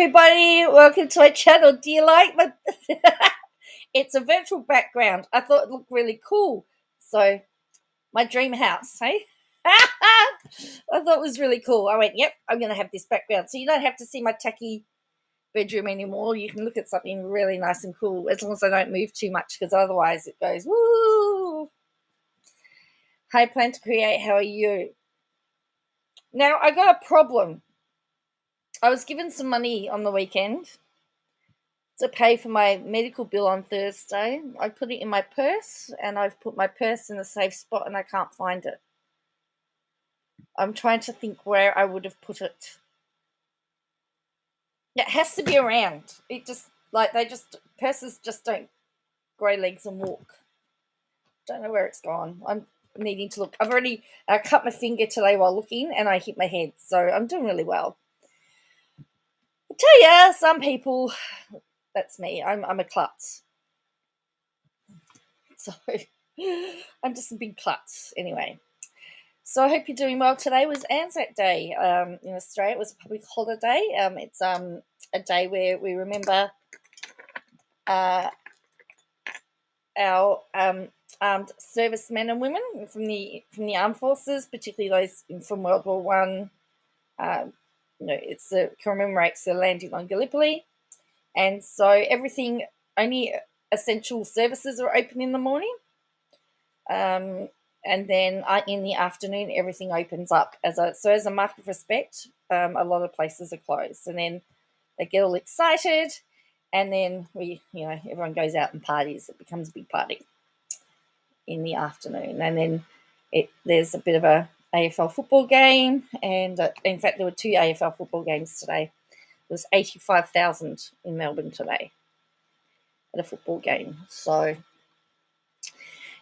everybody, welcome to my channel. Do you like my it's a virtual background. I thought it looked really cool. So my dream house, hey? I thought it was really cool. I went, yep, I'm gonna have this background. So you don't have to see my tacky bedroom anymore. You can look at something really nice and cool as long as I don't move too much, because otherwise it goes woo. I plan to create, how are you? Now I got a problem. I was given some money on the weekend to pay for my medical bill on Thursday. I put it in my purse, and I've put my purse in a safe spot, and I can't find it. I'm trying to think where I would have put it. It has to be around. It just, purses just don't grow legs and walk. Don't know where it's gone. I'm needing to look. I've already cut my finger today while looking, and I hit my head, so I'm doing really well. I tell ya, some people, that's me. I'm a klutz. So I'm just a big klutz anyway. So I hope you're doing well. Today was Anzac Day in Australia. It was a public holiday. It's a day where we remember our armed servicemen and women from the armed forces, particularly those from World War One. It commemorates the landing on Gallipoli, and so only essential services are open in the morning. And then in the afternoon, everything opens up. As a mark of respect, a lot of places are closed. And then they get all excited, and then everyone goes out and parties. It becomes a big party in the afternoon. And then there's a bit of a AFL football game. And in fact, there were 2 AFL football games today. There was 85,000 in Melbourne today at a football game. So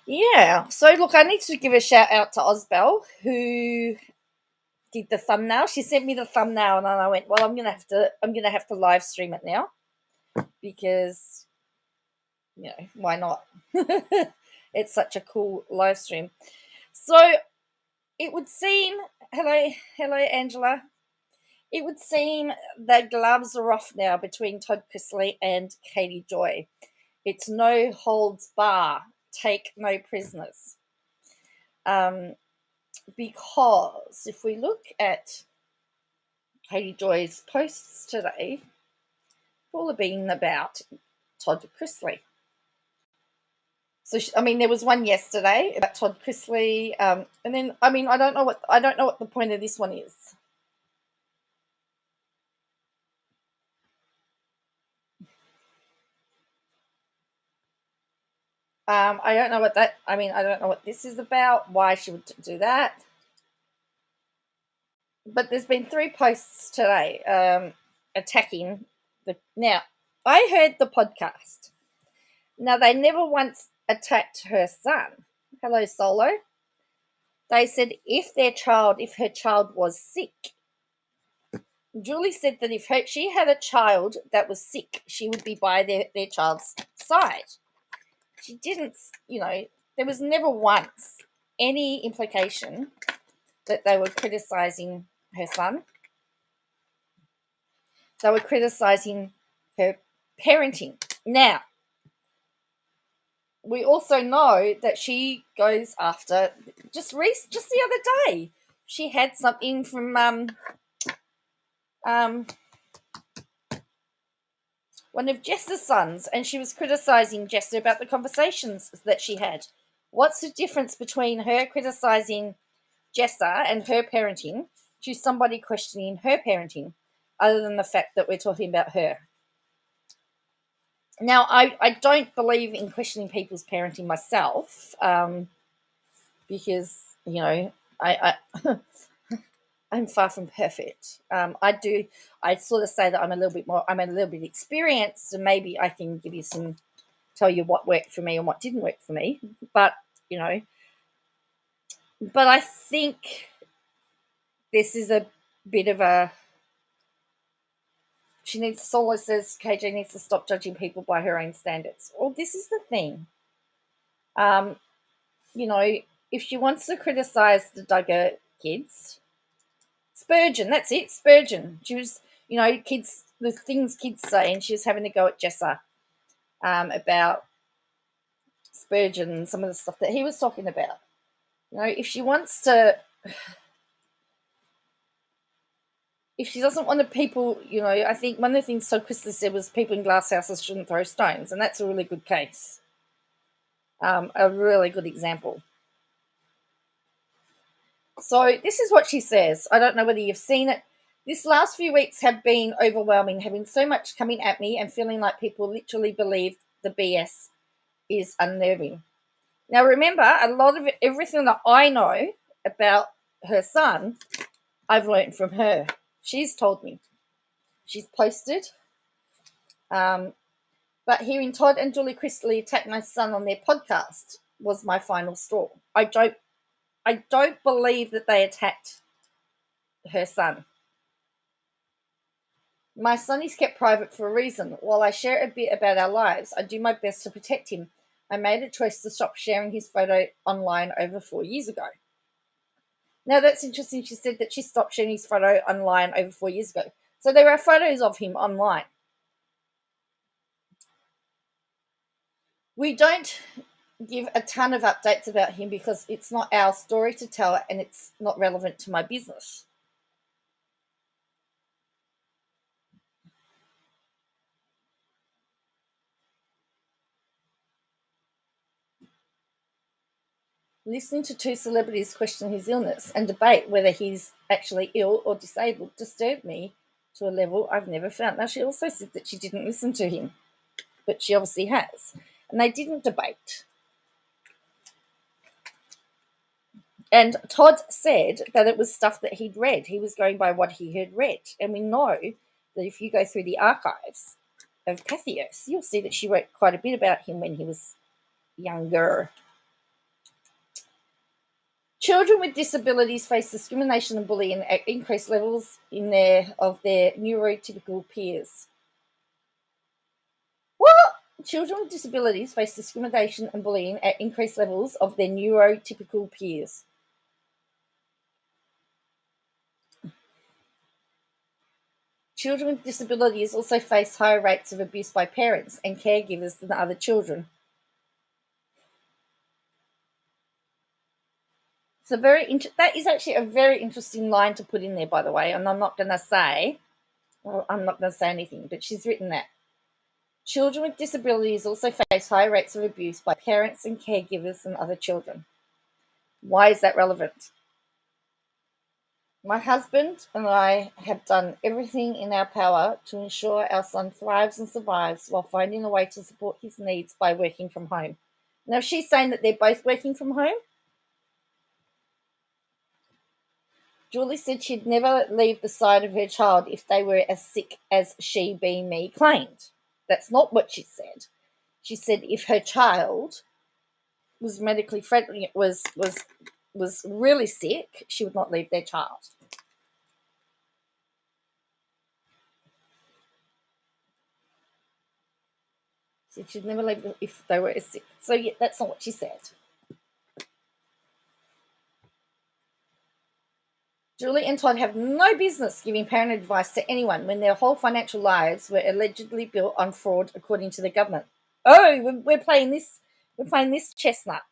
yeah, so look, I need to give a shout out to Osbel, who did the thumbnail. She sent me the thumbnail, and I went, well, I'm gonna have to live stream it now, because why not? It's such a cool live stream. So it would seem, hello Angela. It would seem that gloves are off now between Todd Chrisely and Katie Joy. It's no holds bar. Take no prisoners. Because if we look at Katie Joy's posts today, all have been about Todd Chrisely. So there was one yesterday about Todd Chrisely, and then I don't know what the point of this one is. I don't know what that. I don't know what this is about. Why she would do that. But there's been 3 posts today attacking the. Now, I heard the podcast. Now, they never once attacked her son. Hello, Solo. They said if her child was sick. Julie said that if she had a child that was sick, she would be by their child's side. She didn't, there was never once any implication that they were criticising her son. They were criticising her parenting. Now, we also know that she goes after, just the other day, she had something from one of Jess's sons, and she was criticising Jess about the conversations that she had. What's the difference between her criticising Jessa and her parenting to somebody questioning her parenting, other than the fact that we're talking about her? Now, I don't believe in questioning people's parenting myself, because I I'm far from perfect. I sort of say that I'm a little bit experienced, and maybe I can tell you what worked for me and what didn't work for me. But but I think this is a bit of a. Solo says KJ needs to stop judging people by her own standards. Well, this is the thing. If she wants to criticize the Duggar kids. Spurgeon, that's it, Spurgeon. She was, kids the things kids say, and she was having to go at Jessa about Spurgeon and some of the stuff that he was talking about. If she wants to, if she doesn't want to people, I think one of the things Chrisely said was people in glass houses shouldn't throw stones, and that's a really good case, a really good example. So this is what she says. I don't know whether you've seen it. This last few weeks have been overwhelming, having so much coming at me and feeling like people literally believe the BS is unnerving. Now, remember, a lot of everything that I know about her son, I've learned from her. She's told me. She's posted. But hearing Todd and Julie Chrisely attack my son on their podcast was my final straw. I don't believe that they attacked her son. My son is kept private for a reason. While I share a bit about our lives, I do my best to protect him. I made a choice to stop sharing his photo online over 4 years ago. Now, that's interesting. She said that she stopped sharing his photo online over 4 years ago. So there are photos of him online. We don't give a ton of updates about him because it's not our story to tell and it's not relevant to my business. Listening to two celebrities question his illness and debate whether he's actually ill or disabled disturbed me to a level I've never found. Now, she also said that she didn't listen to him, but she obviously has. And they didn't debate. And Todd said that it was stuff that he'd read. He was going by what he had read. And we know that if you go through the archives of Patheos, you'll see that she wrote quite a bit about him when he was younger. Children with disabilities face discrimination and bullying at increased levels of their neurotypical peers. What? Children with disabilities face discrimination and bullying at increased levels of their neurotypical peers. Children with disabilities also face higher rates of abuse by parents and caregivers than other children. That is actually a very interesting line to put in there, by the way, and I'm not going to say anything, but she's written that. Children with disabilities also face higher rates of abuse by parents and caregivers than other children. Why is that relevant? My husband and I have done everything in our power to ensure our son thrives and survives while finding a way to support his needs by working from home. Now, she's saying that they're both working from home. Julie said she'd never leave the side of her child if they were as sick as she, being me, claimed. That's not what she said. She said if her child was medically friendly, was really sick, she would not leave their child. So she'd never leave them if they were as sick. So yeah, that's not what she said. Julie and Todd have no business giving parent advice to anyone when their whole financial lives were allegedly built on fraud, according to the government. Oh, we're playing this. We're playing this chestnut.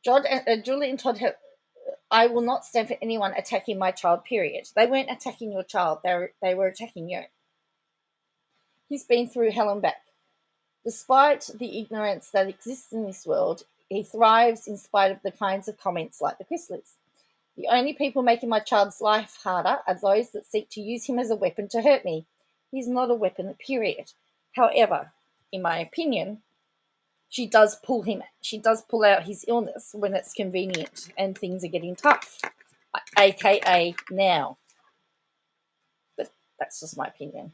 Julie and Todd have. I will not stand for anyone attacking my child. Period. They weren't attacking your child. They were attacking you. He's been through hell and back. Despite the ignorance that exists in this world, he thrives in spite of the kinds of comments like the Chrisleys. The only people making my child's life harder are those that seek to use him as a weapon to hurt me. He's not a weapon, period. However, in my opinion, she does pull out his illness when it's convenient and things are getting tough, aka now. But that's just my opinion.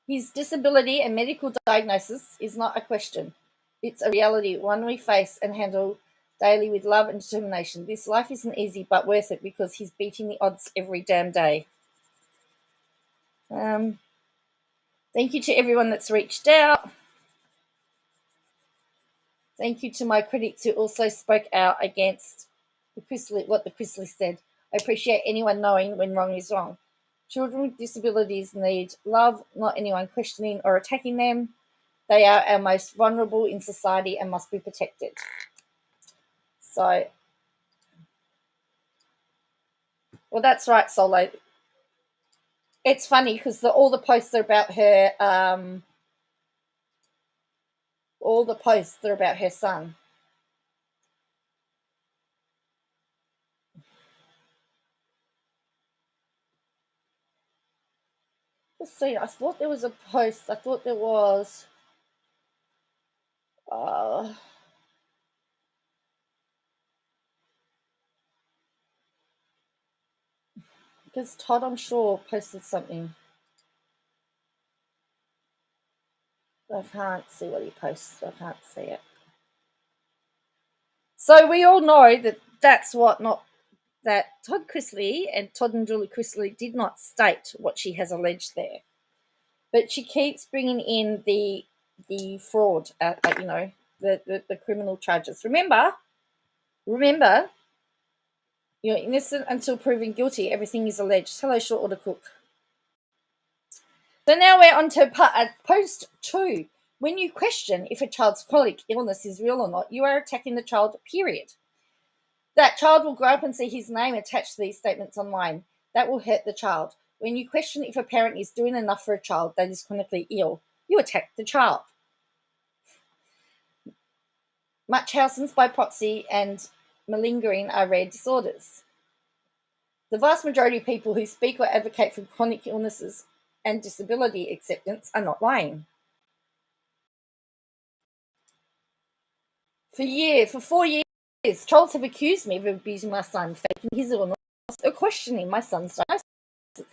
His disability and medical diagnosis is not a question. It's a reality, one we face and handle daily with love and determination. This life isn't easy, but worth it because he's beating the odds every damn day. Thank you to everyone that's reached out. Thank you to my critics who also spoke out against what the Chrisely said. I appreciate anyone knowing when wrong is wrong. Children with disabilities need love, not anyone questioning or attacking them. They are our most vulnerable in society and must be protected. So, well, that's right, Solo. It's funny because all the posts are about her. All the posts are about her son. Let's see. I thought there was a post. I thought there was. Because Todd, I'm sure, posted something. I can't see what he posted. I can't see it. So we all know that that's what not that Todd Chrisely and Todd and Julie Chrisely did not state what she has alleged there, but she keeps bringing in the fraud, the criminal charges. Remember, you're innocent until proven guilty. Everything is alleged. Hello, short order cook. So now we're on to post 2. When you question if a child's chronic illness is real or not, you are attacking the child, period. That child will grow up and see his name attached to these statements online. That will hurt the child. When you question if a parent is doing enough for a child that is chronically ill, you attack the child. Munchausen's by proxy and malingering are rare disorders. The vast majority of people who speak or advocate for chronic illnesses and disability acceptance are not lying. For 4 years, trolls have accused me of abusing my son, faking his illness, or questioning my son's diagnosis.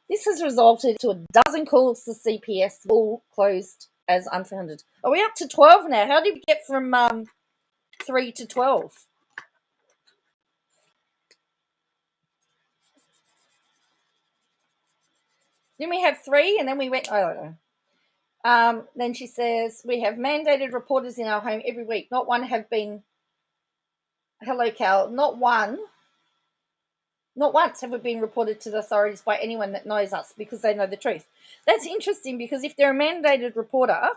This has resulted to a dozen calls to CPS, all closed as unfounded. Are we up to 12 now? How did we get from 3 to 12? Then we have 3, and then we went, I don't know. Then she says, we have mandated reporters in our home every week. Not one have been, hello, Cal, not once have we been reported to the authorities by anyone that knows us because they know the truth. That's interesting because if they're a mandated reporter,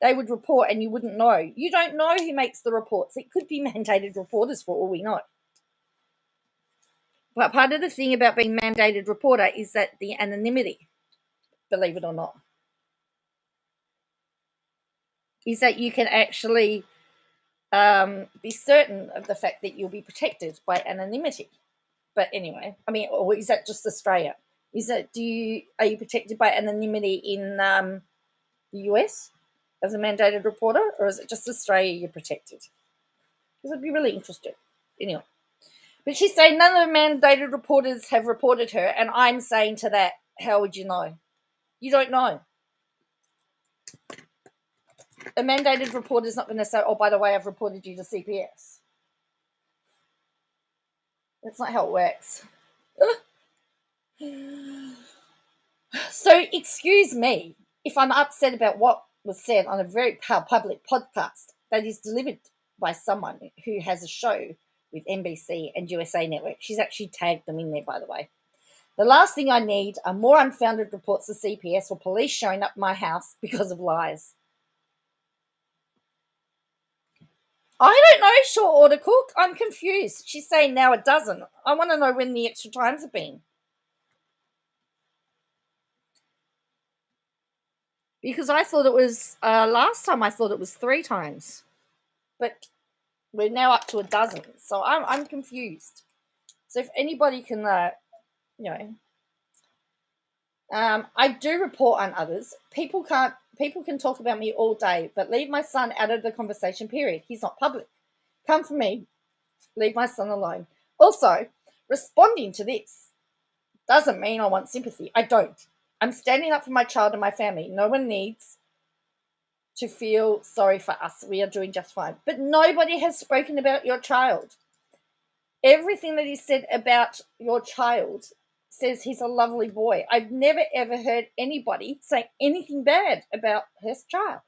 they would report and you wouldn't know. You don't know who makes the reports. It could be mandated reporters for all we know. But part of the thing about being mandated reporter is that the anonymity, believe it or not, is that you can actually be certain of the fact that you'll be protected by anonymity. But anyway, I mean, or is that just Australia? Are you protected by anonymity in the US as a mandated reporter, or is it just Australia you're protected? Because I'd be really interested. Anyway, but she's saying none of the mandated reporters have reported her, and I'm saying to that, how would you know? You don't know. A mandated reporter is not going to say, oh, by the way, I've reported you to CPS. That's not how it works. So, excuse me if I'm upset about what was said on a very public podcast that is delivered by someone who has a show with NBC and USA Network. She's actually tagged them in there, by the way. The last thing I need are more unfounded reports to CPS or police showing up my house because of lies. I don't know, short order cook. I'm confused. She's saying now it doesn't. I want to know when the extra times have been. Because I thought it was, last time I thought it was 3 times. But we're now up to a dozen. So I'm confused. So if anybody can, I do report on others. People can talk about me all day, but leave my son out of the conversation, period. He's not public. Come for me. Leave my son alone. Also, responding to this doesn't mean I want sympathy. I don't. I'm standing up for my child and my family. No one needs to feel sorry for us. We are doing just fine. But nobody has spoken about your child. Everything that is said about your child says he's a lovely boy. I've never, ever heard anybody say anything bad about her child.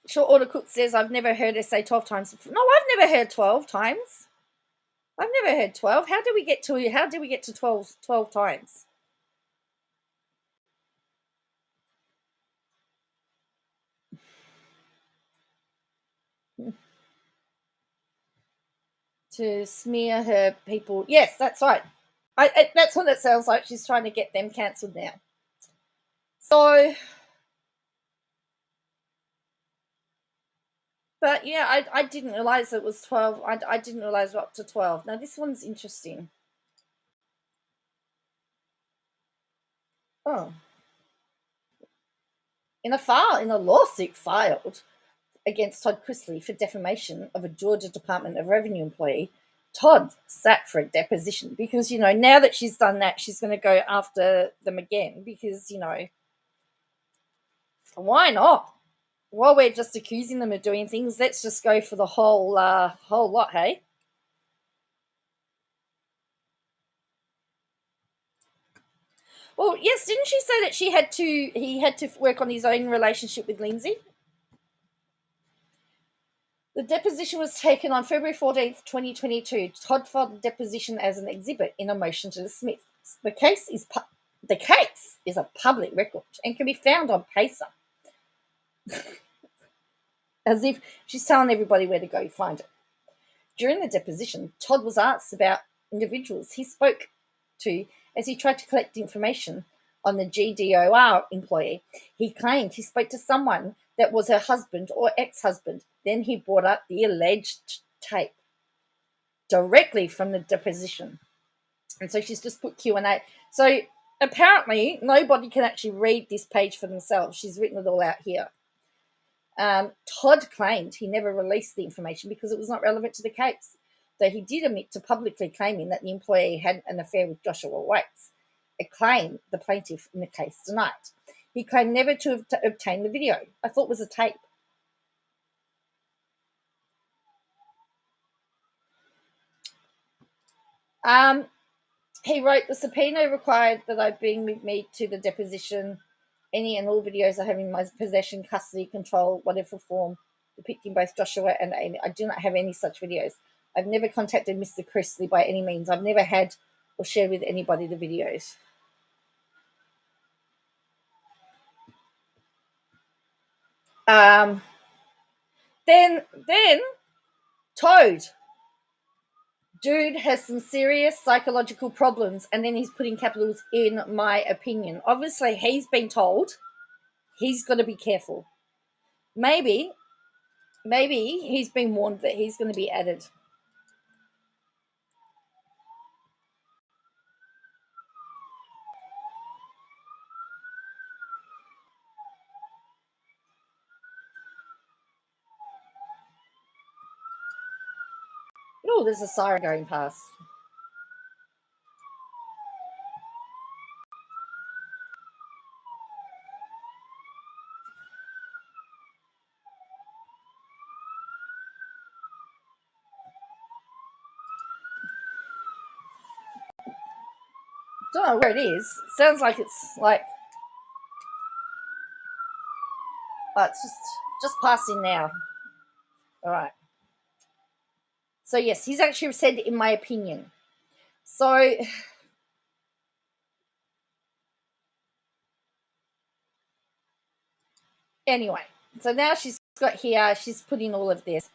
Short Order Cook says, I've never heard her say 12 times. No, I've never heard 12 times. I've never heard 12. How did we get to 12 times? To smear her people. Yes, that's right. That's what it sounds like. She's trying to get them cancelled now. So, but yeah, I didn't realize it was 12. I didn't realize we're up to 12. Now, this one's interesting. Oh. In a lawsuit filed against Todd Chrisley for defamation of a Georgia Department of Revenue employee, Todd sat for a deposition because, now that she's done that, she's going to go after them again because, why not? While we're just accusing them of doing things, let's just go for the whole lot, hey? Well, yes, didn't she say that he had to work on his own relationship with Lindsay? The deposition was taken on February 14th, 2022. Todd filed the deposition as an exhibit in a motion to dismiss. The case is a public record and can be found on Pacer. As if she's telling everybody where to go find it. During the deposition, Todd was asked about individuals he spoke to as he tried to collect information on the GDOR employee. He claimed he spoke to someone that was her husband or ex-husband. Then he brought up the alleged tape directly from the deposition. And so she's just put Q&A. So apparently nobody can actually read this page for themselves. She's written it all out here. Todd claimed he never released the information because it was not relevant to the case, though he did admit to publicly claiming that the employee had an affair with Joshua Waits, a claim the plaintiff in the case denied. He claimed never to have obtained the video. I thought it was a tape. He wrote, the subpoena required that I bring with me to the deposition any and all videos I have in my possession, custody, control, whatever form, depicting both Joshua and Amy. I do not have any such videos. I've never contacted Mr. Chrisley by any means. I've never had or shared with anybody the videos. Then Toad. Dude has some serious psychological problems, and then he's putting capitals in my opinion. Obviously, he's been told he's got to be careful. Maybe he's been warned that he's going to be added. Oh, there's a siren going past. Don't know where it is. It sounds like it's like it's just passing now. All right. So yes, he's actually said in my opinion. So anyway, so now she's got here. She's putting all of this.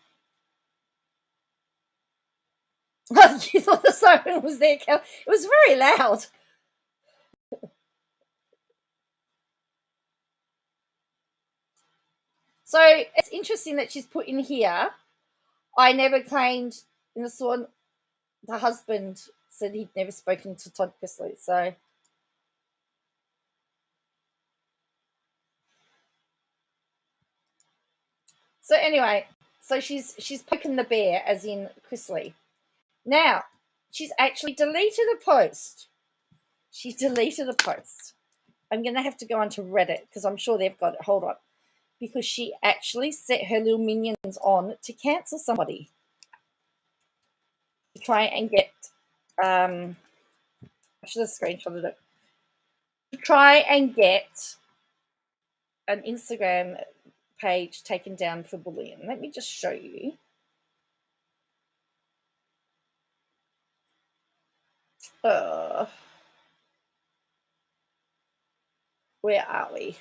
You thought the siren was there, Kel? It was very loud. So it's interesting that she's put in here. I never claimed in the sworn. The husband said he'd never spoken to Todd Chrisley. So anyway, so she's poking the bear, as in Chrisley. Now she's actually deleted a post. She deleted a post. I'm going to have to go onto Reddit because I'm sure they've got it. Hold on. Because she actually set her little minions on to cancel somebody. To try and get, I should have screenshotted it. To try and get an Instagram page taken down for bullying. Let me just show you. Where are we?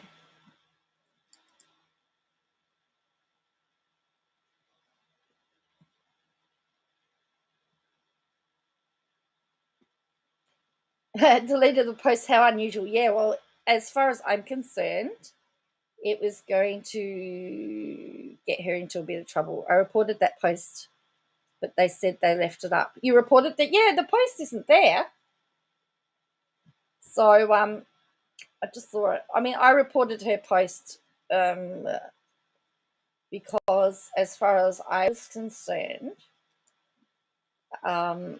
Deleted the post. How unusual. Yeah, well, as far as I'm concerned, it was going to get her into a bit of trouble. I reported that post, but they said they left it up. You reported that? Yeah, the post isn't there. So I just saw it. I mean, I reported her post because, as far as I was concerned, oh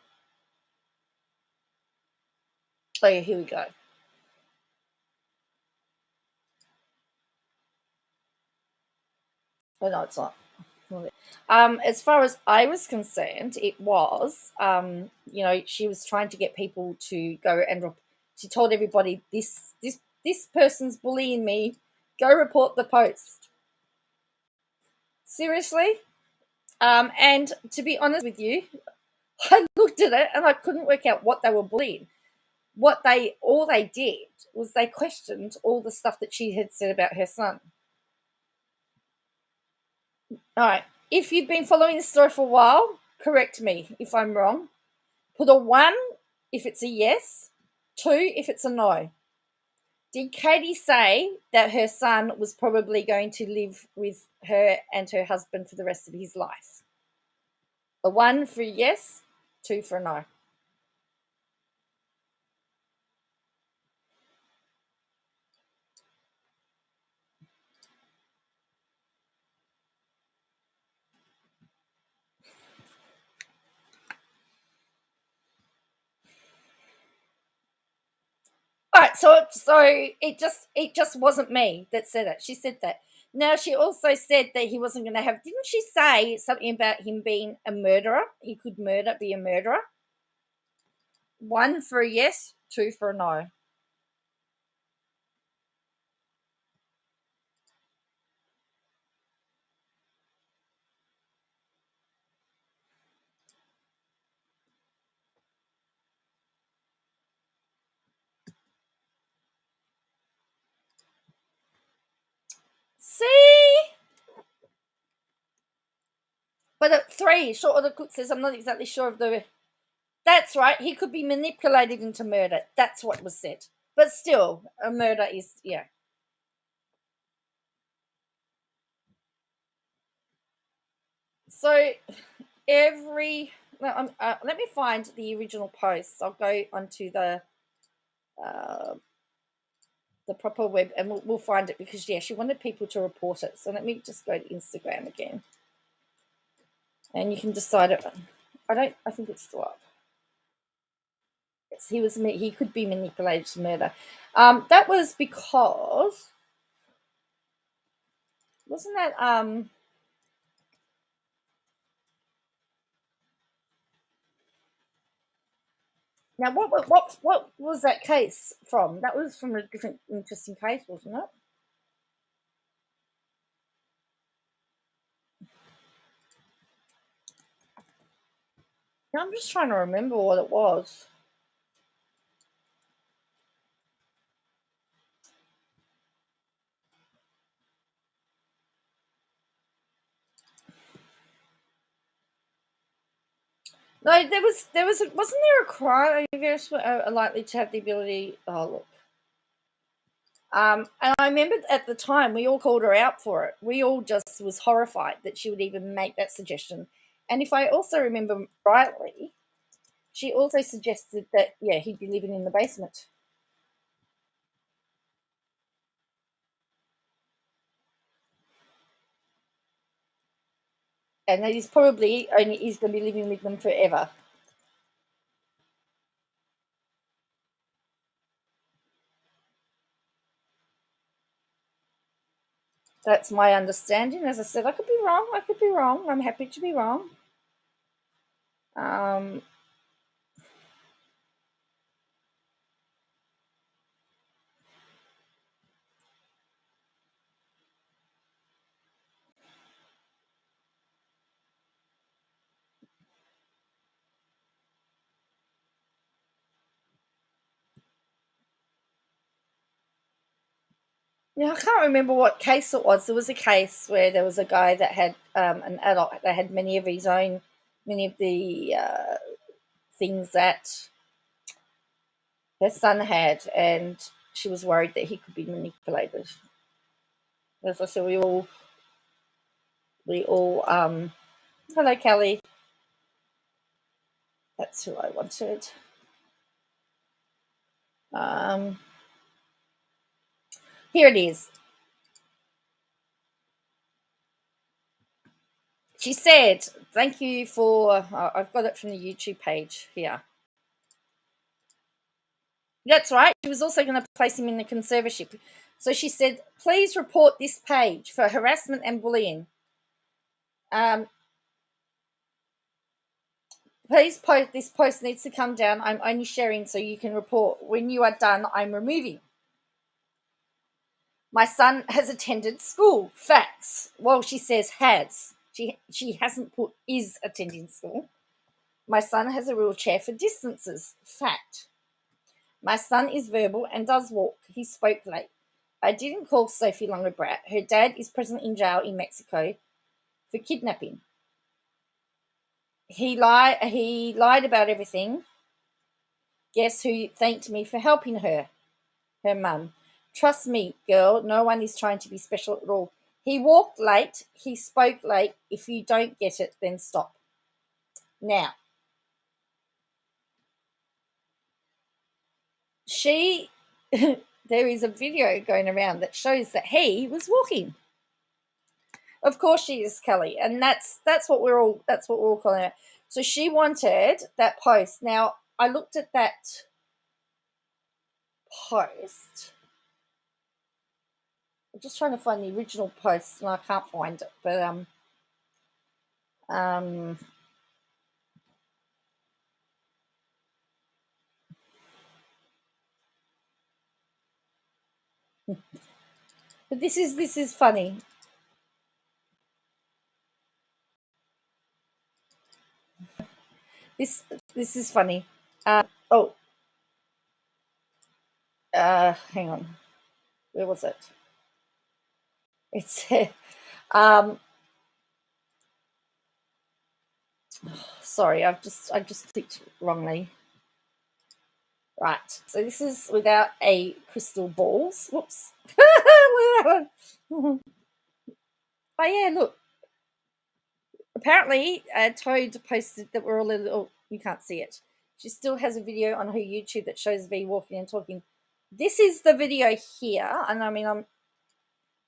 yeah, here we go. Oh no, it's not. As far as I was concerned, it was, she was trying to get people to go and she told everybody this person's bullying me. Go report the post. Seriously. And to be honest with you, I looked at it and I couldn't work out what they were bullying. All they did was they questioned all the stuff that she had said about her son. All right. If you've been following the story for a while, correct me if I'm wrong. Put a 1 if it's a yes, 2 if it's a no. Did Katie say that her son was probably going to live with her and her husband for the rest of his life? A 1 for a yes, 2 for a no. All right, so it just wasn't me that said it. She said that. Now she also said that he wasn't going to have. Didn't she say something about him being a murderer? He could be a murderer. 1 for a yes, 2 for a no. See, but at 3, short of the cook says, I'm not exactly sure of the. That's right. He could be manipulated into murder. That's what was said. But still, a murder is, yeah. So let me find the original posts. I'll go onto uh, the proper web and we'll find it because, yeah, she wanted people to report it. So let me just go to Instagram again. And you can decide it. I think it's still up. Yes, he could be manipulated to murder. That was because, wasn't that, now, what was that case from? That was from a different interesting case, wasn't it? Now, I'm just trying to remember what it was. No, wasn't there a crime? I guess are likely to have the ability. Oh, look. And I remember at the time we all called her out for it. We all just was horrified that she would even make that suggestion. And if I also remember rightly, she also suggested that, yeah, he'd be living in the basement. And that he's probably only he's going to be living with them forever. That's my understanding. As I said, I could be wrong. I could be wrong. I'm happy to be wrong. Um, Yeah, I can't remember what case it was. There was a case where there was a guy that had an adult that had many of the things that her son had, and she was worried that he could be manipulated. As I said, we all. Hello, Kelly. That's who I wanted. Um, Here it is. She said, "Thank you for." I've got it from the YouTube page here. That's right. She was also going to place him in the conservatorship. So she said, "Please report this page for harassment and bullying. Um, please post this post needs to come down. I'm only sharing so you can report. When you are done, I'm removing. My son has attended school. Facts." Well, she says has. She hasn't put is attending school. "My son has a wheelchair for distances. Fact. My son is verbal and does walk. He spoke late. I didn't call Sophie Long a brat. Her dad is present in jail in Mexico for kidnapping. He lied about everything. Guess who thanked me for helping her? Her mum. Trust me, girl, no one is trying to be special at all. He walked late. He spoke late. If you don't get it, then stop." Now, there is a video going around that shows that he was walking. Of course she is, Kelly, and that's what we're all calling it. So she wanted that post. Now I looked at that post. I'm just trying to find the original post, and I can't find it. But um, but this is funny. This is funny. Oh, hang on. Where was it? It's um. Sorry, I just clicked wrongly. Right. So this is without a crystal balls. Whoops. Oh yeah, look. Apparently, Toad posted that we're all a little. You can't see it. She still has a video on her YouTube that shows V walking and talking. This is the video here, and I mean,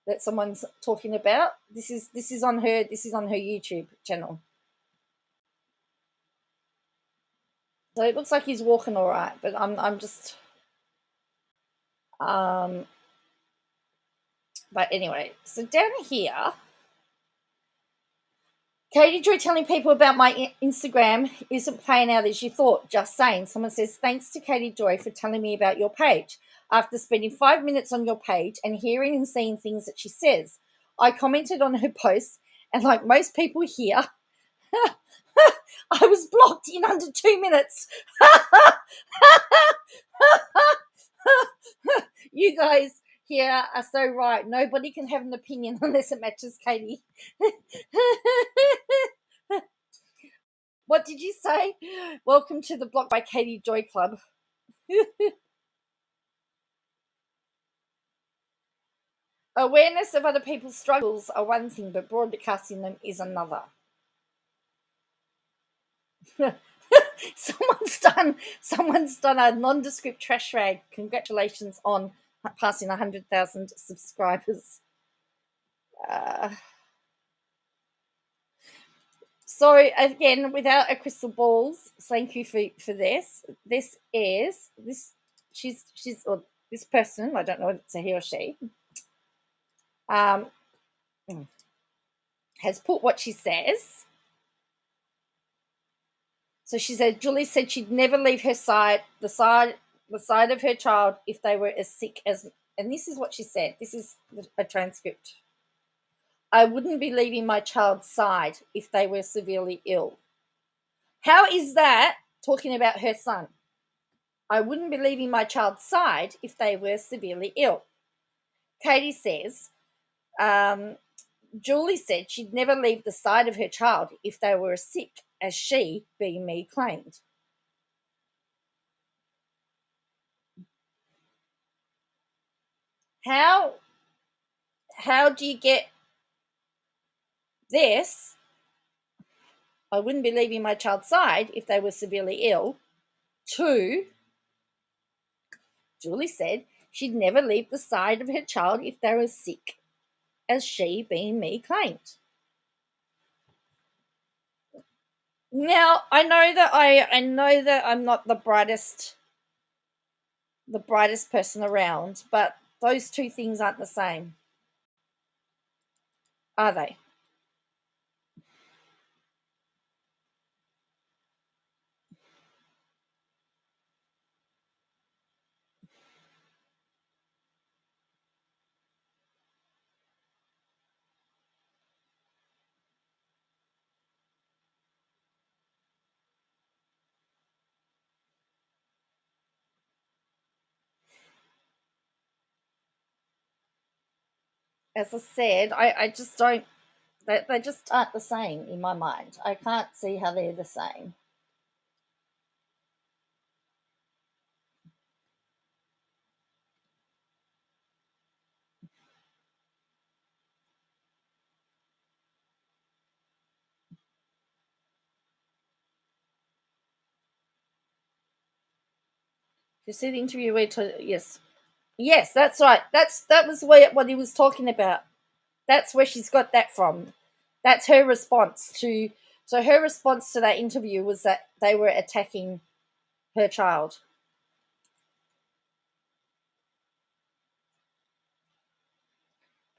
that someone's talking about. This is on her. This is on her YouTube channel. So it looks like he's walking all right, but I'm just. But anyway, so down here. Katie Joy telling people about my Instagram isn't playing out as you thought. Just saying. Someone says, "Thanks to Katie Joy for telling me about your page. After spending 5 minutes on your page and hearing and seeing things that she says, I commented on her post, and like most people here, I was blocked in under 2 minutes." You guys here are so right. Nobody can have an opinion unless it matches Katie. What did you say? Welcome to the Block by Katie Joy Club. Awareness of other people's struggles are one thing, but broadcasting them is another. Someone's done a nondescript trash rag. Congratulations on passing 100,000 subscribers. So again, without a crystal balls, thank you for this. This is this she's or this person. I don't know if it's a he or she. Has put what she says. So she said, Julie said she'd never leave her side, the side of her child if they were as sick as. And this is what she said. This is a transcript. "I wouldn't be leaving my child's side if they were severely ill." How is that talking about her son? "I wouldn't be leaving my child's side if they were severely ill." Katie says, Julie said she'd never leave the side of her child if they were sick, as she, being me, claimed. How do you get this? I wouldn't be leaving my child's side if they were severely ill. To, Julie said she'd never leave the side of her child if they were sick, as she, being me, claimed. Now I know that I'm not the brightest person around, but those two things aren't the same, are they? As I said, I just don't. They just aren't the same in my mind. I can't see how they're the same. You see the interview where yes, yes, that's right. That was what he was talking about. That's where she's got that from. That's her response to. So her response to that interview was that they were attacking her child.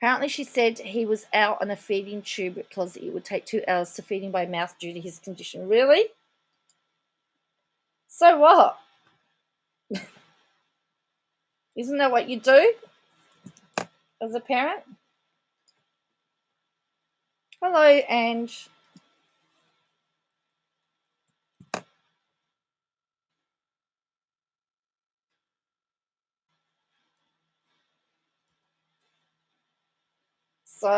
Apparently, she said he was out on a feeding tube because it would take 2 hours to feed him by mouth due to his condition. Really? So what? Isn't that what you do as a parent? Hello, Ange. So,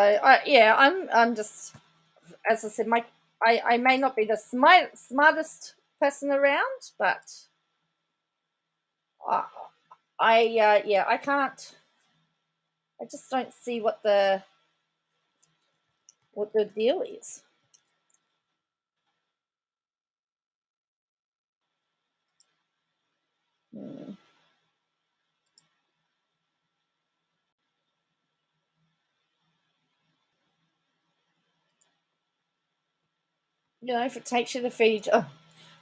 yeah, I'm just, as I said, I may not be the smartest person around, but I, yeah, I can't. I just don't see what the deal is. Hmm. You know, if it takes you to feed, oh,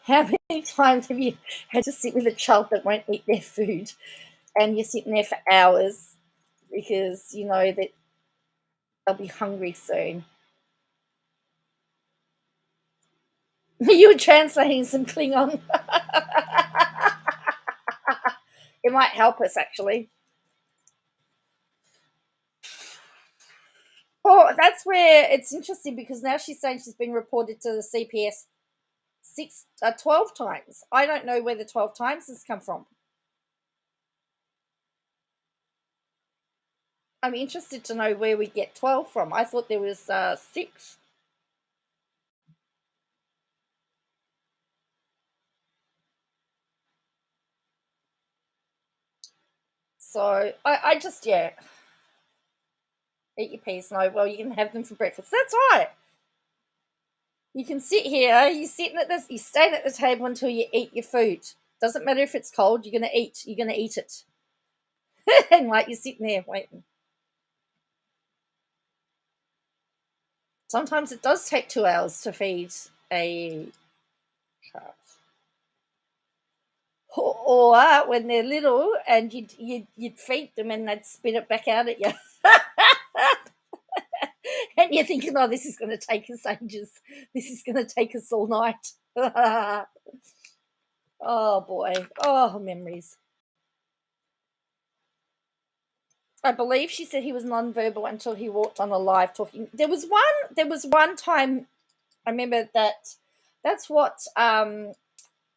how many times have you had to sit with a child that won't eat their food, and you're sitting there for hours because you know that they'll be hungry soon? You were translating some Klingon. It might help us actually. Oh, that's where it's interesting because now she's saying she's been reported to the CPS 12 times. I don't know where the 12 times has come from. I'm interested to know where we get 12 from. I thought there was 6. So I just, yeah, eat your peas. No, well, you can have them for breakfast. That's right. You can sit here. You're staying at the table until you eat your food. Doesn't matter if it's cold. You're gonna eat. You're gonna eat it. And like you're sitting there waiting. Sometimes it does take 2 hours to feed a child. Or when they're little, and you'd feed them, and they'd spit it back out at you, and you're thinking, "Oh, this is going to take us ages. This is going to take us all night." Oh boy, oh memories. I believe she said he was non-verbal until he walked on a live talking. There was one time I remember that. That's what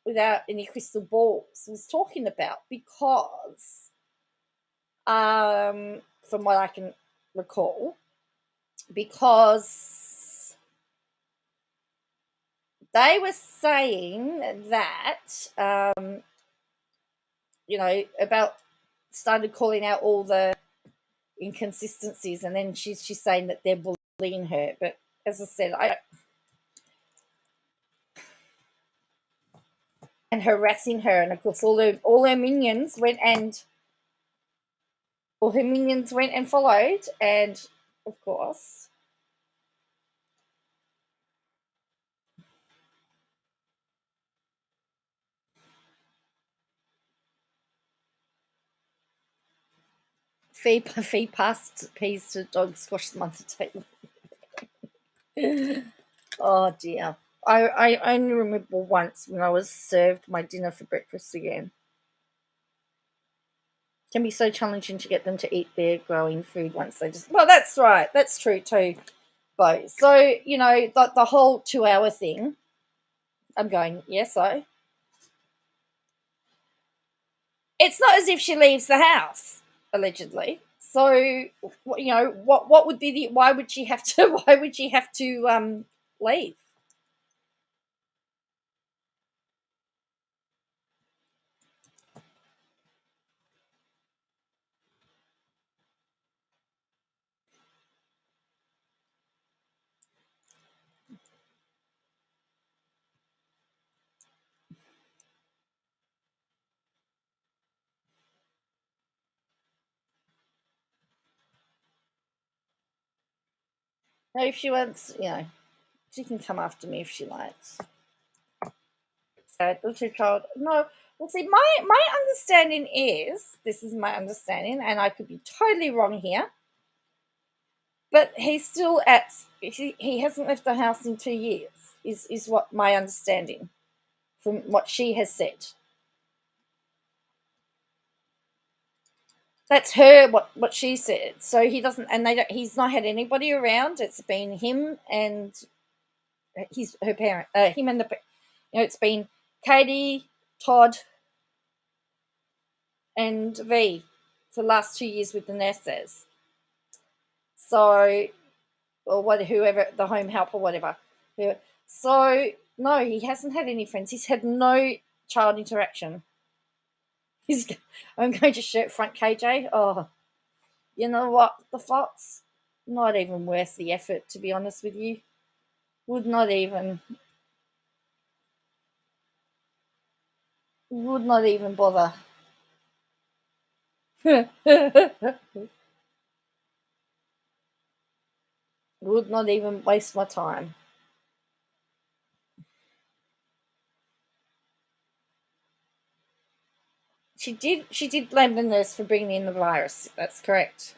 without any crystal balls was talking about, because from what I can recall, because they were saying that, about started calling out all the inconsistencies, and then she's saying that they're bullying her. But as I said, and harassing her, and of course all her minions went and followed, and of course feed past peas to dogs, squash them under the table. Oh dear. I only remember once when I was served my dinner for breakfast again. It can be so challenging to get them to eat their growing food once they just. Well, that's right. That's true too, Bo. So the whole 2 hour thing. I'm going. Yes, it's not as if she leaves the house, allegedly. So what would be the why would she have to leave? No, if she wants, she can come after me if she likes. So little child, no. Well, see, my understanding is this is my understanding, and I could be totally wrong here. But he's still he hasn't left the house in 2 years. Is what my understanding from what she has said. That's what she said. So he doesn't, and he's not had anybody around. It's been him and her parent, him and it's been Katie, Todd, and V for the last 2 years with the nurses. So, or whoever, the home help or whatever. So no, he hasn't had any friends. He's had no child interaction. I'm going to shirt front KJ. Oh, you know what? The fox, not even worth the effort, to be honest with you. Would not even bother. Would not even waste my time. She did blame the nurse for bringing in the virus. That's correct.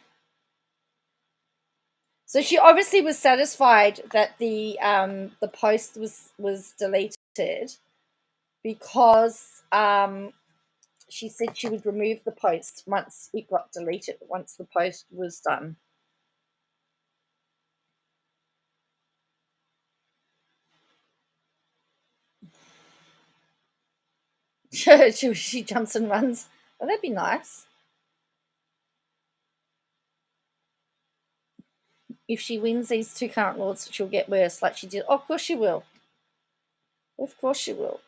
So she obviously was satisfied that the post was deleted, because she said she would remove the post once it got deleted, once the post was done. she jumps and runs. Well, that'd be nice. If she wins these two current lords, she'll get worse, like she did. Oh, of course she will. Of course she will.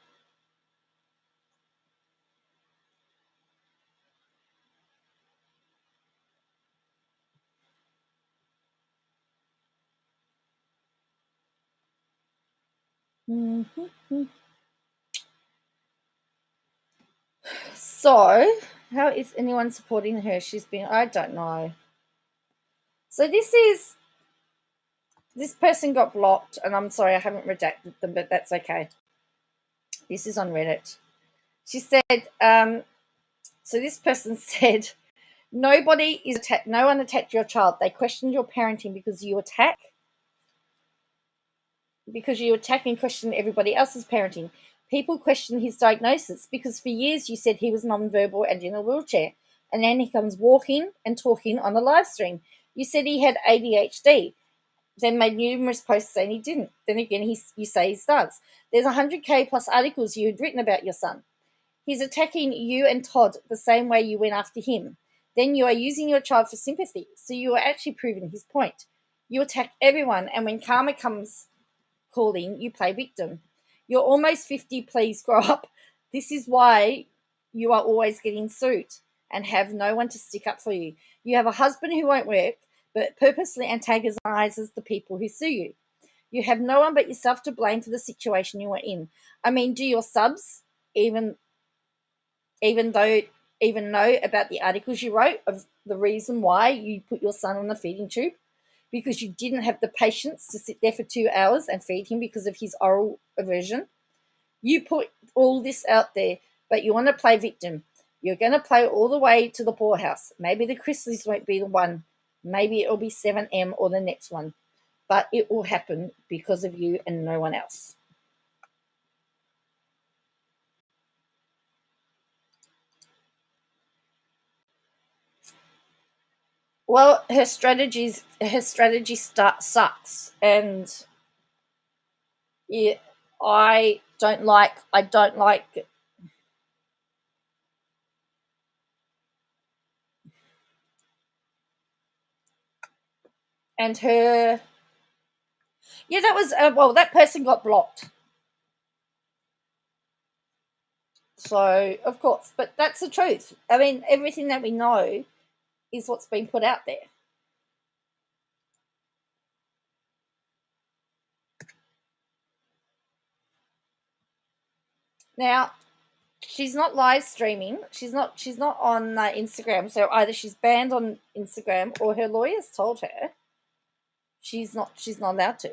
Mm-hmm. So, how is anyone supporting her? I don't know. So this person got blocked, and I'm sorry I haven't redacted them, but that's okay. This is on Reddit. She said, so this person said, no one attacked your child. They questioned your parenting because you attack and question everybody else's parenting. People question his diagnosis because for years you said he was nonverbal and in a wheelchair, and then he comes walking and talking on a live stream. You said he had ADHD, then made numerous posts saying he didn't. Then again, you say he does. There's 100K plus articles you had written about your son. He's attacking you and Todd the same way you went after him. then you are using your child for sympathy. So you are actually proving his point. You attack everyone, and when karma comes calling, you play victim. You're almost 50, please grow up. This is why you are always getting sued and have no one to stick up for you. You have a husband who won't work, but purposely antagonizes the people who sue you. You have no one but yourself to blame for the situation you are in. I mean, do your subs even even though even know about the articles you wrote of the reason why you put your son on the feeding tube? Because you didn't have the patience to sit there for 2 hours and feed him because of his oral aversion. You put all this out there, but you want to play victim. You're going to play all the way to the poorhouse. Maybe the Chrisleys won't be the one. Maybe it'll be 7M or the next one. But it will happen because of you and no one else. Well, her strategy sucks, and yeah, I don't like it. And her, yeah, that was well, that person got blocked. So of course, but that's the truth. I mean, everything that we know is what's been put out there. Now, she's not live streaming. She's not on Instagram. So either she's banned on Instagram or her lawyers told her she's not allowed to.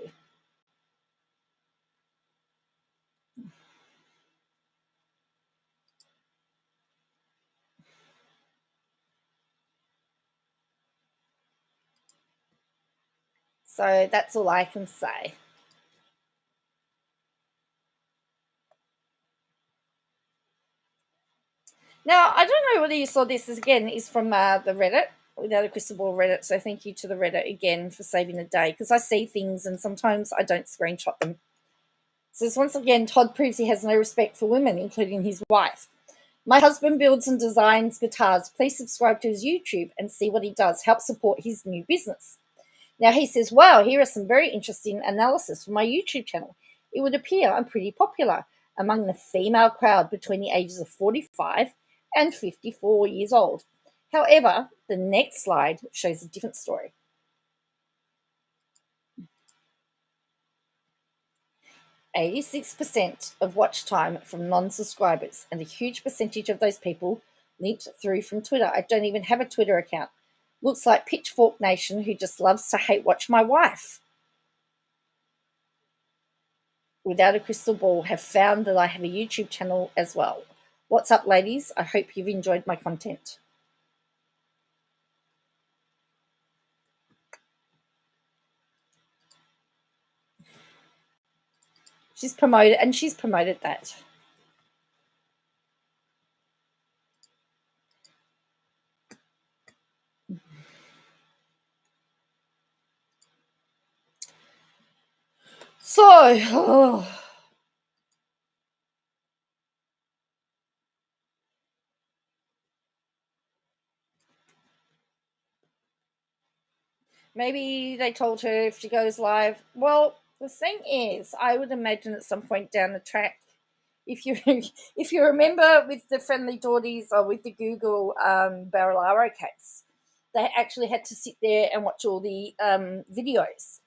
So that's all I can say. Now, I don't know whether you saw this. Again, is from the Reddit, without a crystal ball Reddit. So thank you to the Reddit again for saving the day, because I see things and sometimes I don't screenshot them. So this, once again, Todd proves he has no respect for women, including his wife. My husband builds and designs guitars. Please subscribe to his YouTube and see what he does. Help support his new business. Now he says, wow, here are some very interesting analysis for my YouTube channel. It would appear I'm pretty popular among the female crowd between the ages of 45 and 54 years old. However, the next slide shows a different story. 86% of watch time from non-subscribers, and a huge percentage of those people linked through from Twitter. I don't even have a Twitter account. Looks like Pitchfork Nation, who just loves to hate watch my wife. Without a crystal ball, have found that I have a YouTube channel as well. What's up, ladies? I hope you've enjoyed my content. She's promoted that. So, maybe they told her if she goes live. Well, the thing is, I would imagine at some point down the track, if you if you remember with the Friendly Daughters or with the Google Barilaro case, they actually had to sit there and watch all the videos.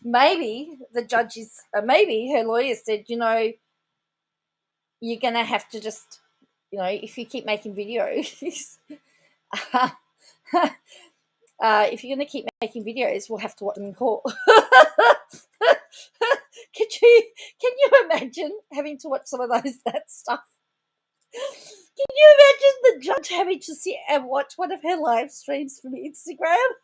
Maybe the judges, maybe her lawyer said, you're gonna have to just, if you keep making videos, if you're gonna keep making videos, we'll have to watch them in court. Can you imagine having to watch some of that stuff? Can you imagine the judge having to sit and watch one of her live streams from Instagram?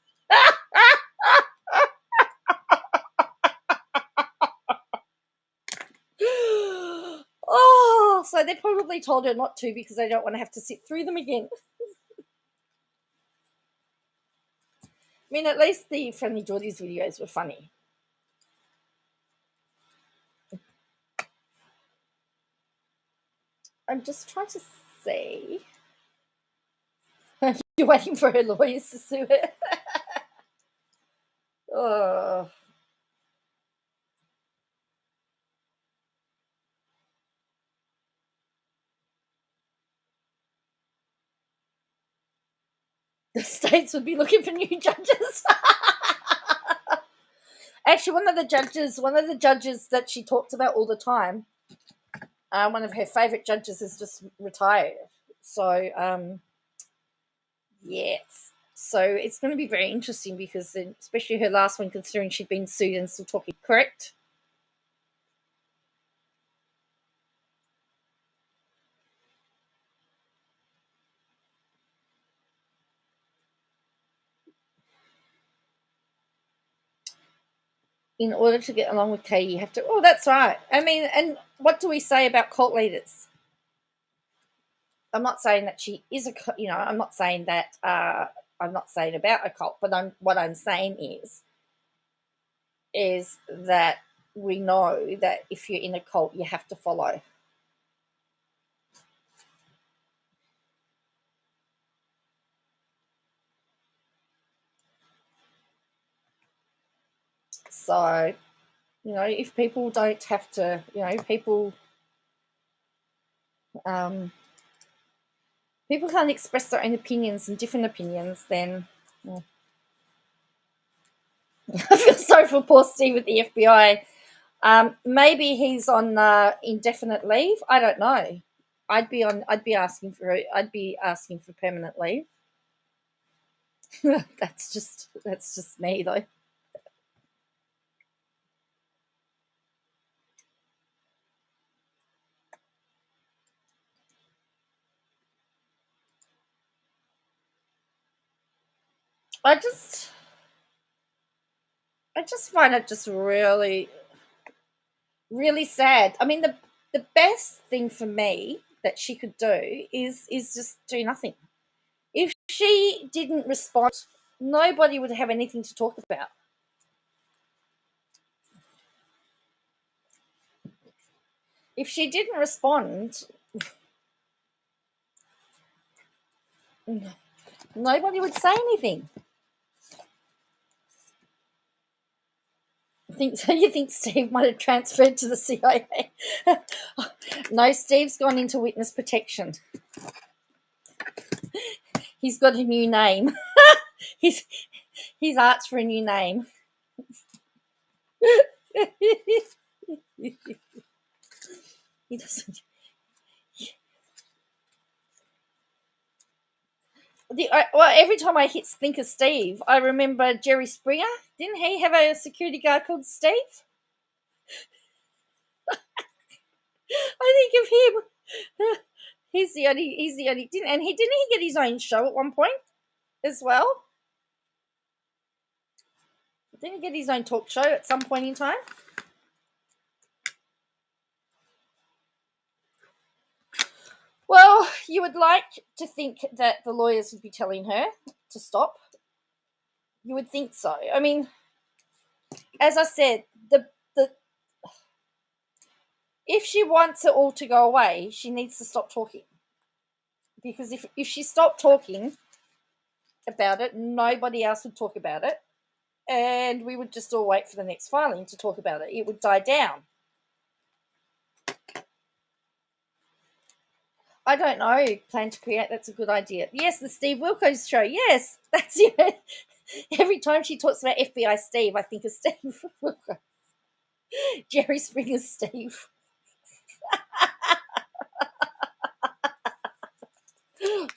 Oh, so they probably told her not to because they don't want to have to sit through them again. I mean, at least the Friendly Daughters videos were funny. I'm just trying to see. You're waiting for her lawyers to sue her. Oh. The states would be looking for new judges. Actually, one of the judges that she talks about all the time, one of her favorite judges is just retired. So, yes. So it's going to be very interesting because, especially her last one, considering she'd been sued and still talking, correct? In order to get along with Katie, you have to. Oh, that's right. I mean, and what do we say about cult leaders? I'm not saying that she is I'm not saying that. I'm not saying about a cult, but what I'm saying is that we know that if you're in a cult, you have to follow. So, if people don't have to, um, people can't express their own opinions and different opinions, then I feel sorry for poor Steve at the FBI. Maybe he's on indefinite leave. I don't know. I'd be asking for permanent leave. That's just me though. I just I just find it just really, really sad. I mean, the best thing for me that she could do is just do nothing. If she didn't respond, nobody would have anything to talk about. If she didn't respond, nobody would say anything. You think Steve might have transferred to the CIA? No, Steve's gone into witness protection. He's got a new name. he's he's asked for a new name. He doesn't. Well, every time I think of Steve, I remember Jerry Springer. Didn't he have a security guard called Steve? I think of him. He's the only. Didn't he get his own show at one point as well? Didn't he get his own talk show at some point in time? Well, you would like to think that the lawyers would be telling her to stop. You would think so. I mean, as I said, the if she wants it all to go away, she needs to stop talking. Because if she stopped talking about it, nobody else would talk about it, and we would just all wait for the next filing to talk about it. It would die down. I don't know. Plan to create. That's a good idea. Yes, the Steve Wilkos show. Yes, that's it. Every time she talks about FBI Steve, I think of Steve Wilkos. Jerry Springer's Steve.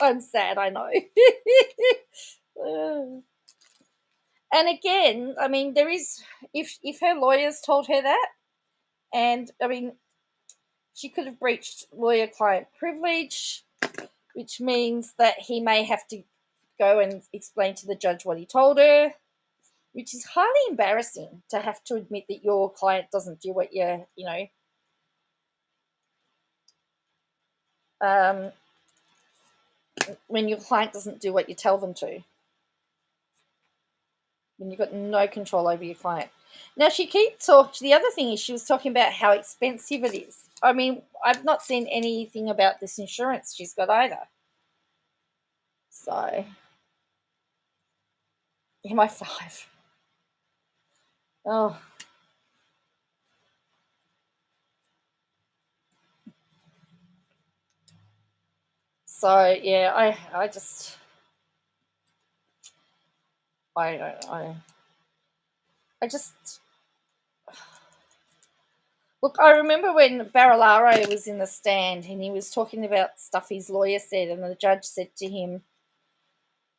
I'm sad, I know. And again, I mean, there is if her lawyers told her that, and I mean, she could have breached lawyer-client privilege, which means that he may have to go and explain to the judge what he told her, which is highly embarrassing to have to admit that your client doesn't do what um, when your client doesn't do what you tell them to, when you've got no control over your client. Now, the other thing is she was talking about how expensive it is. I mean, I've not seen anything about this insurance she's got either. So, MI5. Oh. So yeah, I just I just look. I remember when Barilaro was in the stand and he was talking about stuff his lawyer said, and the judge said to him,